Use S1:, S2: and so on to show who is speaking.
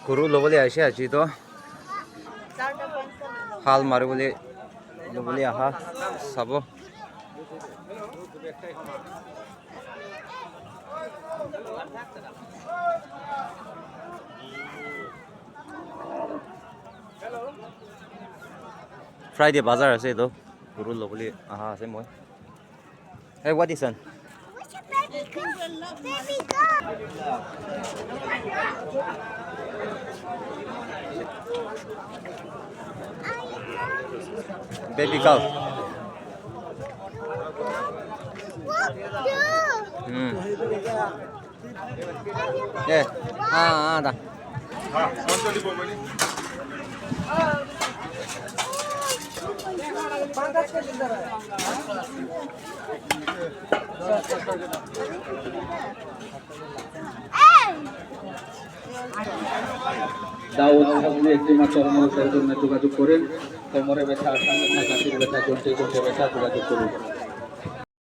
S1: গরু ল'বলৈ আহিছে আজি তো হাল মাৰিবলৈ ল'বলৈ আহা চাব ফ্ৰাইডে বাজাৰ আছে এইটো গৰু ল'বলৈ আহা আছে মই Hey, what is it? Baby cow. Yeah. Dah.
S2: দাউদ আপনি একটি মাত্র অনুরোধের জন্য যোগাযোগ করেন কোমরে ব্যথা সামনে থাকা ব্যথা চলতে ব্যথা যোগাযোগ করুন